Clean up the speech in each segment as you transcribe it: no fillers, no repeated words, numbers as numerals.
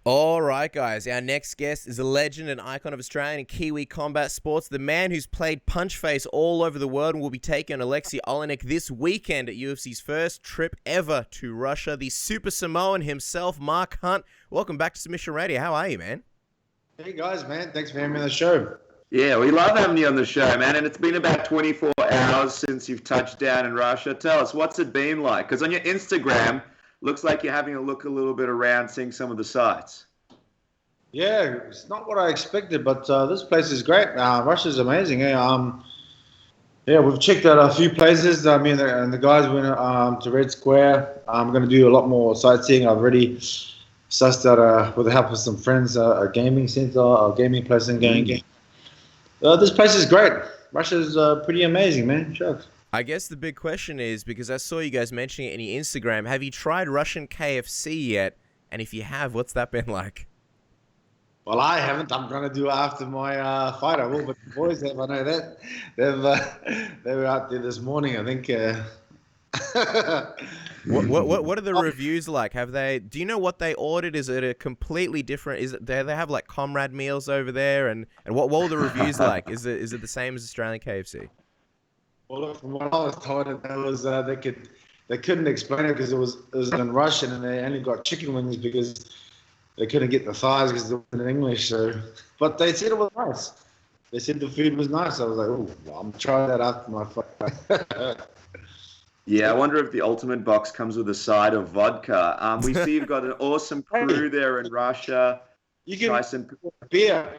All right, guys. Our next guest is a legend and icon of Australian and Kiwi combat sports. The man who's played punch face all over the world and will be taking Aleksei Oleinik this weekend at UFC's first trip ever to Russia. The Super Samoan himself, Mark Hunt. Welcome back to Submission Radio. How are you, man? Hey, guys, man. Thanks for having me on the show. Yeah, we love having you on the show, man. And it's been about 24 hours since you've touched down in Russia. Tell us, what's it been like? Because on your Instagram, looks like you're having a look a little bit around, seeing some of the sights. Yeah, it's not what I expected, but this place is great. Russia's amazing. Yeah, we've checked out a few places. I mean, and the guys went to Red Square. I'm going to do a lot more sightseeing. I've already sussed out, with the help of some friends, a gaming center, a gaming place and game. This place is great. Russia's pretty amazing, man. Shucks. I guess the big question is, because I saw you guys mentioning it in your Instagram, have you tried Russian KFC yet? And if you have, what's that been like? Well, I haven't. I'm going to do it after my fight. I will, but the boys have. I know that. They were out there this morning, I think. What are the reviews like? Have they? Do you know what they ordered? Is it a completely different? Is it? They have like comrade meals over there, and what were the reviews like? Is it the same as Australian KFC? Well, look, from what I was told, it was they couldn't explain it because it was in Russian, and they only got chicken wings because they couldn't get the thighs because it wasn't in English. So, but they said it was nice. They said the food was nice. I was like, oh, well, I'm trying that after my fight. Yeah, I wonder if the ultimate box comes with a side of vodka. We see you've got an awesome crew there in Russia. You can have beer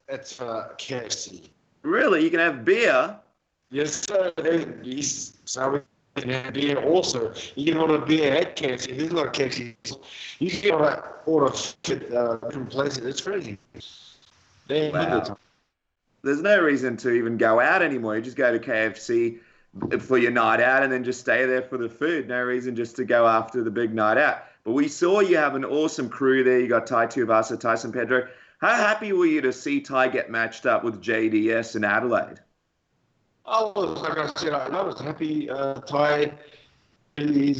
at KFC. Really? You can have beer? Yes, sir. So we can have beer also. You can order beer at KFC. There's not KFC. You can order different places. It's crazy. Wow. There's no reason to even go out anymore. You just go to KFC for your night out and then just stay there for the food. No reason just to go after the big night out. But we saw you have an awesome crew there. You got Tai Tuivasa, Tyson Pedro. How happy were you to see Tai get matched up with JDS in Adelaide? Like I said, I was happy. Tai, he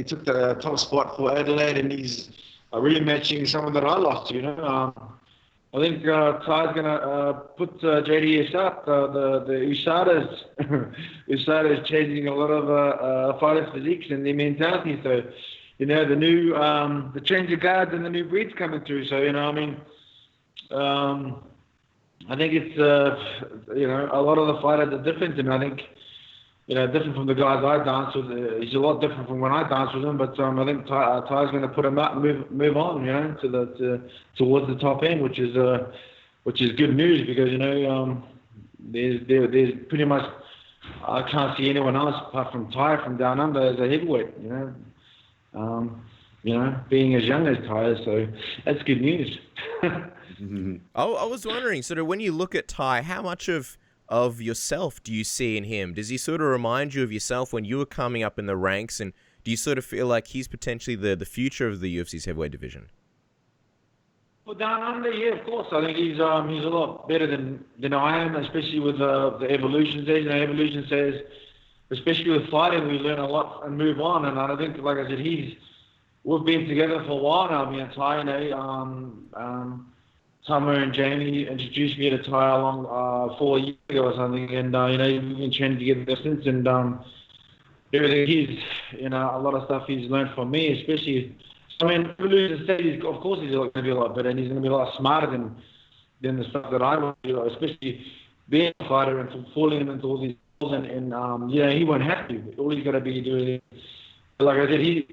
took the top spot for Adelaide, and he's rematching someone that I lost. I think Tai's going to put JDS up. The USADA's USADA's changing a lot of fighters' physiques and their mentality. So, the change of guards and the new breeds coming through. So, I think it's, a lot of the fighters are different. And I think, different from the guys I dance with. He's a lot different from when I dance with him. But I think Ty's going to put him up and move on, towards the top end, which is good news because, there's pretty much, I can't see anyone else apart from Ty from down under as a heavyweight, being as young as Ty, so that's good news. Mm-hmm. I was wondering, sort of, when you look at Ty, how much of yourself do you see in him? Does he sort of remind you of yourself when you were coming up in the ranks, and do you sort of feel like he's potentially the future of the UFC's heavyweight division? Well, down under, yeah, of course. I think he's a lot better than I am, especially with the evolution stage. Evolution says, especially with fighting, we learn a lot and move on. And I think, like I said, we've been together for a while now. Me and Ty, Summer and Jamie introduced me to Ty along 4 years ago or something, and we've been training together since. And everything a lot of stuff he's learned from me, especially. Evolution stage, of course, he's going to be a lot better, and he's going to be a lot smarter than the stuff that I want to do, especially being a fighter and falling into all these holes. And he won't have to. All he's got to be doing, like I said, he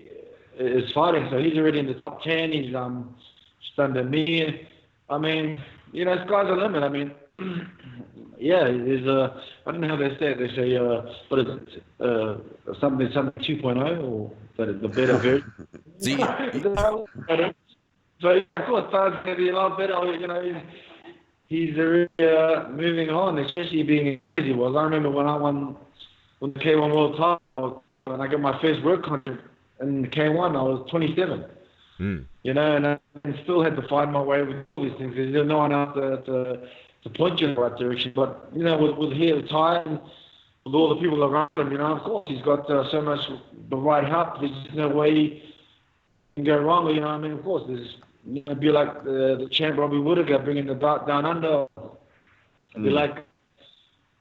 is fighting, so he's already in the top 10. He's just under me. Sky's the limit. There's I don't know how they say it. They say, what is it? Something 2.0 or the better version. So of course, Ty's going to be a lot better. He's really moving on, especially being as he was. I remember when I won the K1 World title, when I got my first work contract in the K1, I was 27. And I still had to find my way with all these things. There's no one else to point you in the right direction. But, with here, Ty, and with all the people around him, of course, he's got so much the right help. There's no way he can go wrong. Of course, there's be like the champ Robbie Whittaker bringing the belt down under. Be like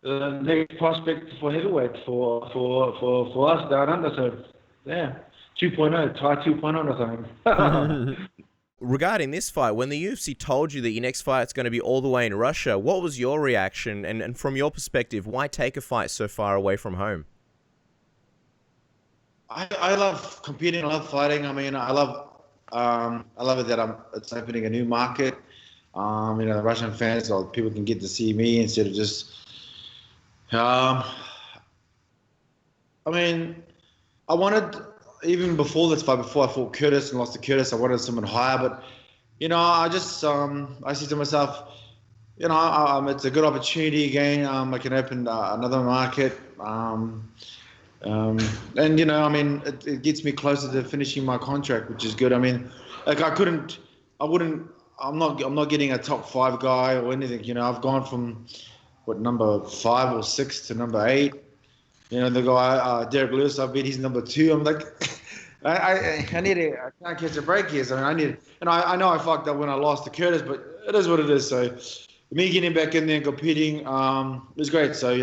the next prospect for heavyweight for us down under. So yeah, 2.0, Tai 2.0 or something. Regarding this fight, when the UFC told you that your next fight is going to be all the way in Russia, what was your reaction? And from your perspective, why take a fight so far away from home? I love competing. I love fighting. I mean, I love it that it's opening a new market. The Russian fans, so people can get to see me instead of just. I mean, I wanted, even before this fight, before I fought Curtis and lost to Curtis, I wanted someone higher. But I just I said to myself, it's a good opportunity again. I can open another market. It gets me closer to finishing my contract, which is good. I mean, like I'm not getting a top 5 guy or anything. I've gone from number 5 or 6 to number 8. The guy Derek Lewis, I beat, he's number 2. I'm like, I can't catch a break here. So I know I fucked up when I lost to Curtis, but it is what it is. So me getting back in there and competing was great. So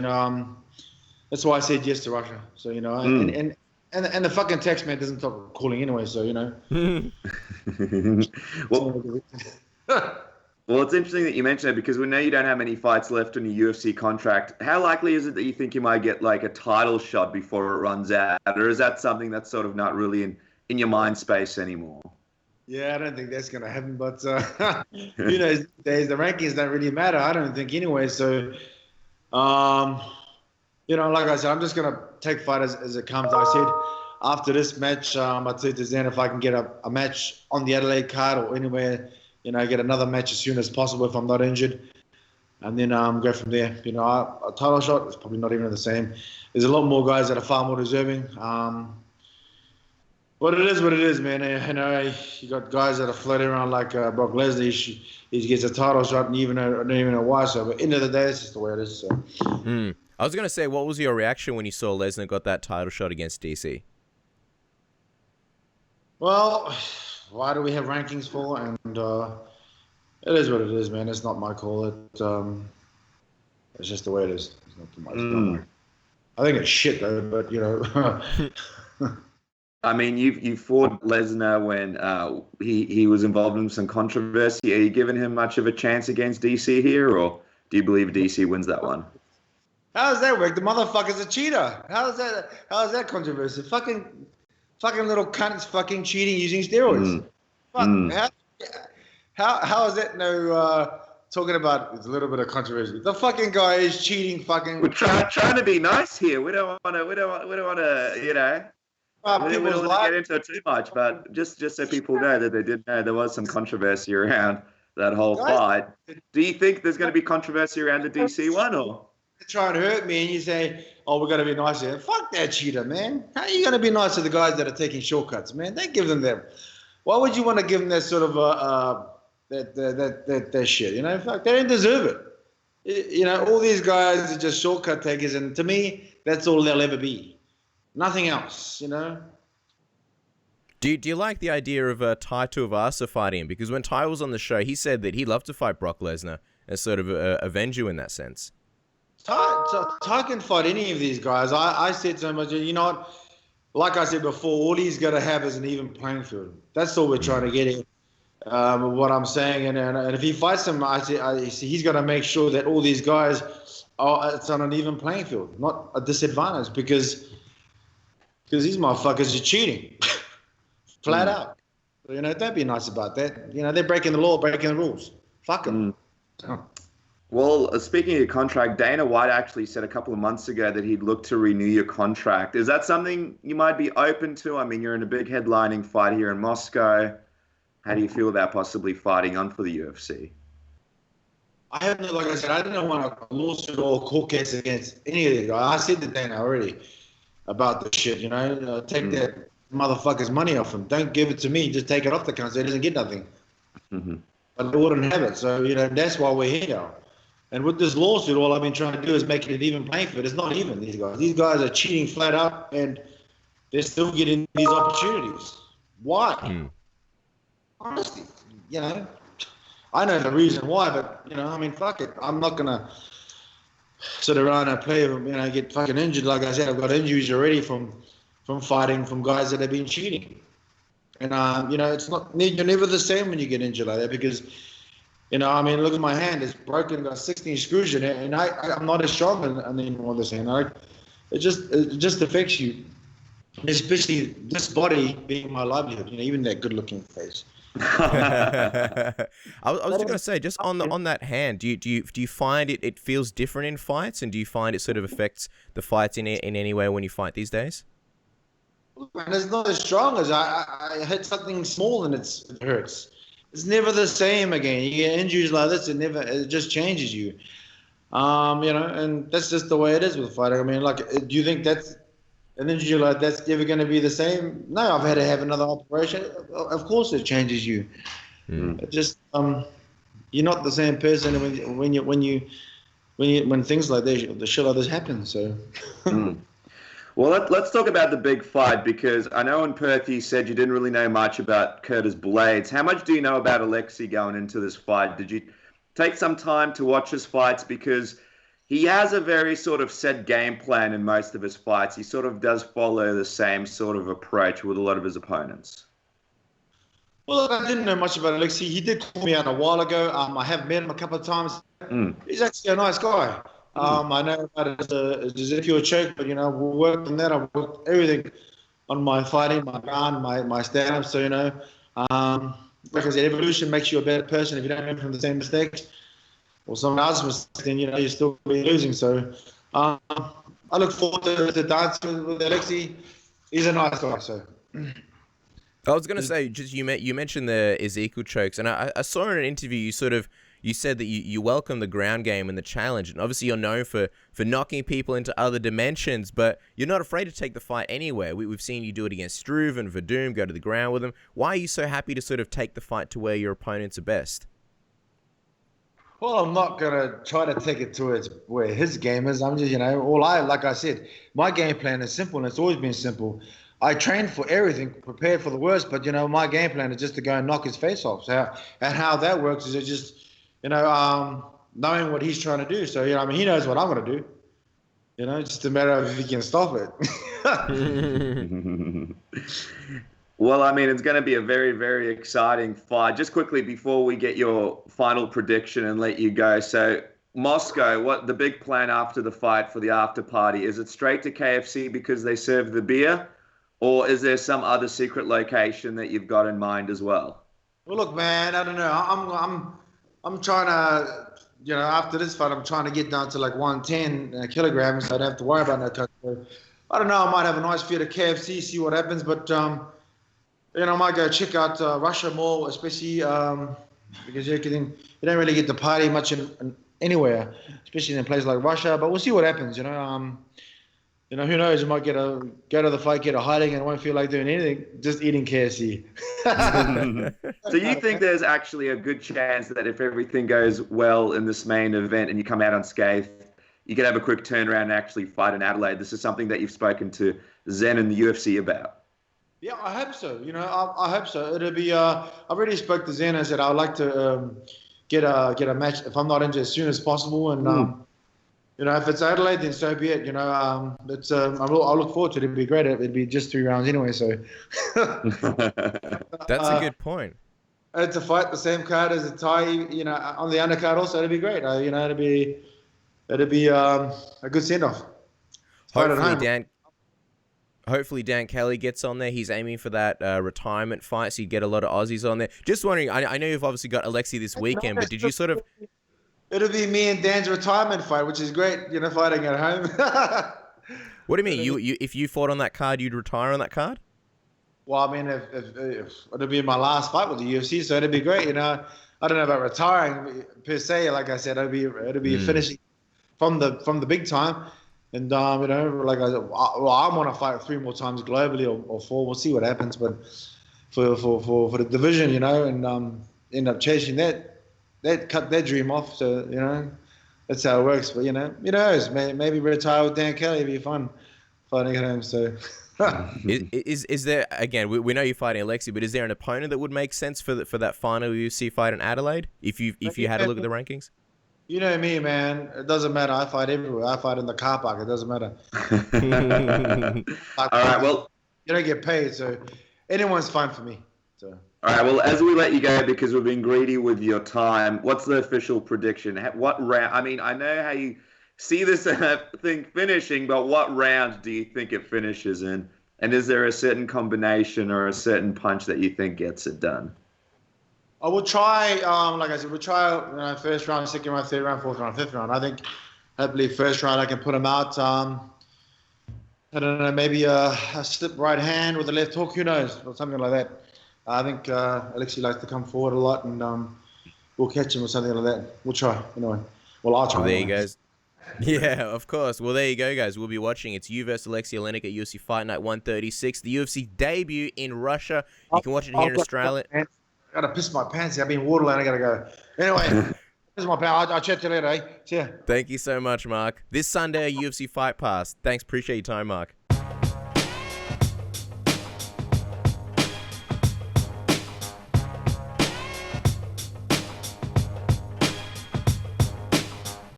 that's why I said yes to Russia. So and the fucking text man doesn't stop calling anyway. So Well, it's interesting that you mentioned it because we know you don't have many fights left on your UFC contract. How likely is it that you think you might get like a title shot before it runs out, or is that something that's sort of not really in your mind space anymore? Yeah, I don't think that's going to happen. But these days the rankings don't really matter. I don't think anyway. So, like I said, I'm just going to take fight as it comes. I said after this match, I said to Zan if I can get a match on the Adelaide card or anywhere. Get another match as soon as possible if I'm not injured, and then go from there. A title shot is probably not even the same. There's a lot more guys that are far more deserving. But it is what it is, man. You got guys that are floating around like Brock Lesnar. He gets a title shot, and I don't even know why. So, at the end of the day, it's just the way it is. So. I was going to say, what was your reaction when you saw Lesnar got that title shot against DC? Well, why do we have rankings for? And it is what it is, man. It's not my call. It's just the way it is. It's not too much. I think it's shit though, but I mean, you fought Lesnar when he was involved in some controversy. Are you giving him much of a chance against DC here, or do you believe DC wins that one? How does that work? The motherfucker's a cheater. How is that controversy? Fucking little cunt's fucking cheating using steroids. How is that no talking about it's a little bit of controversy? The fucking guy is cheating. Fucking. We're trying to be nice here. We don't want to. We don't want to. We don't want to get into it too much, but just so people know that they did know there was some controversy around that whole fight. Do you think there's going to be controversy around the DC one, or? They try and hurt me, and you say, "Oh, we're going to be nice here." Fuck that cheater, man. How are you going to be nice to the guys that are taking shortcuts, man? Don't give them that. Why would you want to give them that sort of that shit? Fuck, they don't deserve it. All these guys are just shortcut takers, and to me, that's all they'll ever be. Nothing else, Do you like the idea of Tai Tuivasa fighting him? Because when Tai was on the show, he said that he'd love to fight Brock Lesnar and sort of avenge you in that sense. Tai can fight any of these guys. I said so much. You know what? Like I said before, all he's got to have is an even playing field. That's all we're trying to get at. What I'm saying, and if he fights them, he's got to make sure that all these guys it's on an even playing field, not a disadvantage, because these motherfuckers are cheating, flat out. Don't be nice about that. They're breaking the law, breaking the rules. Fuck them. Well, speaking of your contract, Dana White actually said a couple of months ago that he'd look to renew your contract. Is that something you might be open to? I mean, you're in a big headlining fight here in Moscow. How do you feel about possibly fighting on for the UFC? I haven't, like I said, I didn't want a lawsuit or court case against any of these guys. I said to Dana already about this shit, take that motherfucker's money off him. Don't give it to me. Just take it off the cunt so he doesn't get nothing. But they wouldn't have it. So, that's why we're here now. And with this lawsuit, all I've been trying to do is make it an even playing field. It's not even, these guys. These guys are cheating flat out, and they're still getting these opportunities. Why? Honestly, you know, I know the reason why, but, you know, I mean, fuck it. I'm not going to sit around and play, you know, get fucking injured. Like I said, I've got injuries already from fighting from guys that have been cheating. And, you know, it's not, you're never the same when you get injured like that because, you know, I mean, look at my hand. It's broken, got 16 screws in it, and I'm not as strong anymore this hand. It just affects you, especially this body being my livelihood, you know, even that good-looking face. I was just going to say, just on that hand, do you find it feels different in fights, and do you find it sort of affects the fights in any way when you fight these days? And it's not as strong as I hit something small and it hurts. It's never the same again. You get injuries like this, it just changes you. You know, and that's just the way it is with fighting. I mean, like, do you think that's an injury like that's ever going to be the same? No, I've had to have another operation. Of course, it changes you. It just you're not the same person when things like this, the shit like this happen. So. Well, let's talk about the big fight, because I know in Perth you said you didn't really know much about Curtis Blades. How much do you know about Aleksei going into this fight? Did you take some time to watch his fights? Because he has a very sort of set game plan in most of his fights. He sort of does follow the same sort of approach with a lot of his opponents. Well, I didn't know much about Aleksei. He did call me out a while ago. I have met him a couple of times. He's actually a nice guy. I know about his Ezekiel choke, but, you know, we'll work on that. I've worked everything on my fighting, my ground, my stand-up. So, you know, like I said, evolution makes you a better person if you don't learn from the same mistakes or someone else's mistakes, then, you know, you'll still be losing. So I look forward to dancing with Aleksei. He's a nice guy, so... I was going to say, just you mentioned the Ezekiel chokes, and I saw in an interview you said that you welcome the ground game and the challenge, and obviously you're known for knocking people into other dimensions, but you're not afraid to take the fight anywhere. We've seen you do it against Struve and Verdum, go to the ground with them. Why are you so happy to sort of take the fight to where your opponents are best? Well, I'm not going to try to take it to where his game is. I'm just, you know, like I said, my game plan is simple, and it's always been simple. I train for everything, prepared for the worst, but, you know, my game plan is just to go and knock his face off. So, and how that works is it just, you know, knowing what he's trying to do. So, you know, I mean, he knows what I'm going to do. You know, it's just a matter of if he can stop it. Well, I mean, it's going to be a very, very exciting fight. Just quickly before we get your final prediction and let you go. So, Moscow, what the big plan after the fight for the after party? Is it straight to KFC because they serve the beer? Or is there some other secret location that you've got in mind as well? Well, look, man, I don't know. I'm trying to, you know, after this fight, I'm trying to get down to like 110 kilograms. So I don't have to worry about that. So, I don't know. I might have a nice feed of KFC, see what happens. But, you know, I might go check out Russia more, especially because you don't really get to party much anywhere, especially in a place like Russia. But we'll see what happens, you know. You know, who knows? You might go to the fight, get a hiding, and won't feel like doing anything, just eating KFC. So you think there's actually a good chance that if everything goes well in this main event and you come out unscathed, you could have a quick turnaround and actually fight in Adelaide? This is something that you've spoken to Zen and the UFC about. Yeah, I hope so. You know, I hope so. It'll be. I already spoke to Zen. I said I'd like to get a match if I'm not injured as soon as possible, and. You know, if it's Adelaide, then so be it. You know, I'll look forward to it. It'd be great. It'd be just 3 rounds anyway. So that's a good point. To fight the same card as a Tai, you know, on the undercard also, it'd be great. You know, it'd be a good send off. Hopefully Dan Kelly gets on there. He's aiming for that retirement fight, so you get a lot of Aussies on there. Just wondering, I know you've obviously got Aleksei this weekend, but did you sort of... It'll be me and Dan's retirement fight, which is great, you know, fighting at home. What do you mean? You if you fought on that card, you'd retire on that card? Well, I mean, if it'll be my last fight with the UFC, so it'd be great, you know. I don't know about retiring per se. Like I said, it'll be finishing from the big time, and you know, like I want to fight 3 more times globally or 4. We'll see what happens, but for the division, you know, and end up chasing that cut that dream off. So, you know, that's how it works. But, you know, who knows? Maybe retire with Dan Kelly would be fun fighting at home. So Is there, again, we know you're fighting Aleksei, but is there an opponent that would make sense for that final UFC fight in Adelaide if you had to look at the rankings? You know me, man. It doesn't matter. I fight everywhere. I fight in the car park. It doesn't matter. All right, well, you don't get paid, so anyone's fine for me. So. All right, well, as we let you go, because we've been greedy with your time, what's the official prediction? What round? I mean, I know how you see this thing finishing, but what round do you think it finishes in? And is there a certain combination or a certain punch that you think gets it done? I will try, like I said, we'll try first round, second round, third round, fourth round, fifth round. I think hopefully first round I can put him out. I don't know, maybe a slip right hand with a left hook, who knows, or something like that. I think Aleksei likes to come forward a lot, and we'll catch him or something like that. We'll try, anyway. Well, I'll try. Well, there you go. Yeah, of course. Well, there you go, guys. We'll be watching. It's you versus Aleksei Oleinik at UFC Fight Night 136, the UFC debut in Russia. You can watch it here in Australia. I gotta piss my pants. I've been waterline. I gotta go. Anyway, piss my pants. I'll chat to you later, eh? See ya. Thank you so much, Mark. This Sunday, UFC Fight Pass. Thanks. Appreciate your time, Mark.